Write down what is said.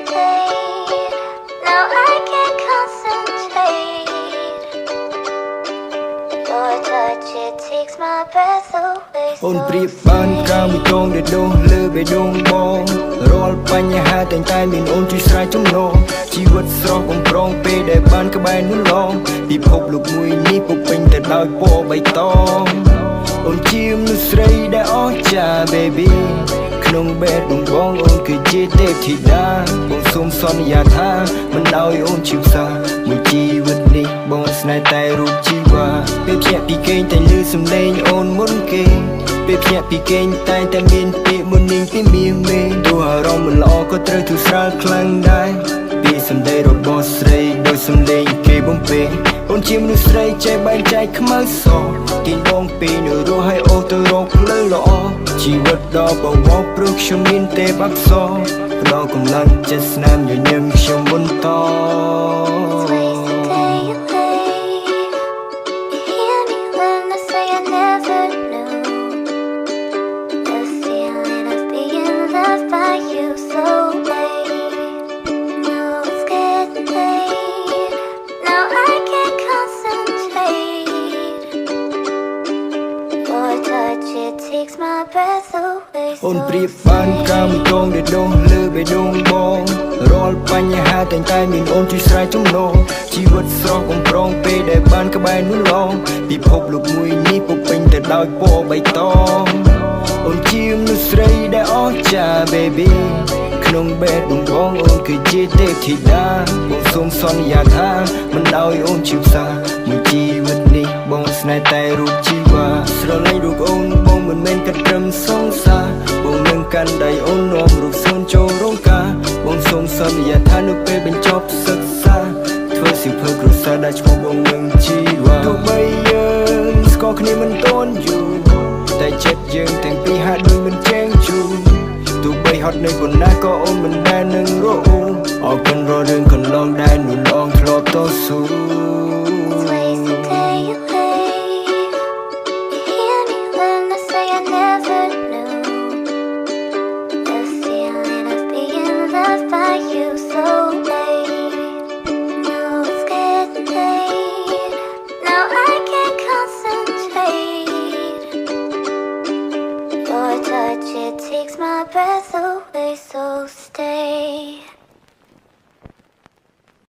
Now I can't concentrate. Your touch, it takes my breath away. អូនប្រៀបបានក្រៅមួយដងដែលដងលើបេះដូងបងរាល់បញ្ហាតែងតែមានអូនជួយស្រែកចំណងជីវិតស្រស់បំប្រងពេលដែលបានក្បែរនោះឡងពិភពលោកមួយនេះពុកពេញទៅដោយពណ៌បៃតងអូនជាមនុស្សស្រីដែលអស្ចារ្យ baby ក្នុងបេះដូងបងអូនគឺជាទេពធីតាបងសូមសន្យាថាមិនឲ្យអូនឈឺផ្សាមួយជីវិតនេះបងស្នេហ៍តែរូបជីវ៉ាពេលភ្ញាក់ពីគេងតែលឺសំឡេងអូនមុនគេពេលភ្ញាក់ពីគេងតែមានពាក្យមុននឹងពីមាសមេទោះអារម្មណ៍មិនល្អក៏ត្រូវទូស្រាលខ្លាំងដែរពីសម្ដីរបស់ស្រីដោយសំឡេងគេបំពេញអូនជាមនុស្សស្រីចេះបែងចែកខ្មៅសទាញបងពីនៅរស់ឲ្យអូនទៅរកផ្លូវល្អជីវិតដ៏បវរព្រោះខ្ញុំមានទេពអក្សរផ្ដល់កម្លាំងចិត្តស្នាមញញឹមខ្ញុំបន្តអូនប្រៀបបានក្រៅមួយដងដែលដងលើបេះដូងបងរាល់បញ្ហាតែងតែមានអូនជួយស្រែកចំណងជីវិតស្រស់បំប្រងពេលដែលបានក្បែរនោះឡងពិភពលោកមួយនេះពុកពេញទៅដោយពណ៌បៃតងអូនជាមនុស្សស្រីដែលអស្ចារ្យ baby ក្នុងបេះដូងបងអូនគឺជាទេពធីតាបងសូមសន្យាថាមិនឲ្យអូនឈឺផ្សាមួយជីវិតនេះបងស្នេហ៍តែរូបជីវ៉ាស្រឡាញ់រូបអូនបងមិនមែនគិតត្រឹមសង្សារបងនឹងកាន់ដៃអូននាំរូបសូនចូលរោងការបងសូមសន្យាថានៅពេលបញ្ចប់សិក្សាធ្វើសៀវភៅគ្រួសារដែលឈ្មោះបងនឹងជីវ៉ាទោះបីយើងស្គាល់គ្នាមិនទាន់យូរតែចិត្តយើងទាំងពីរហាក់ដូចមិនចែងជូរទោះបីហត់នៅប៉ុណ្ណាក៏អូនមិនដែលនឹងរអ៊ូអរគុណរាល់រឿងកន្លងដែលនោះឡងធ្លាប់តស៊ូ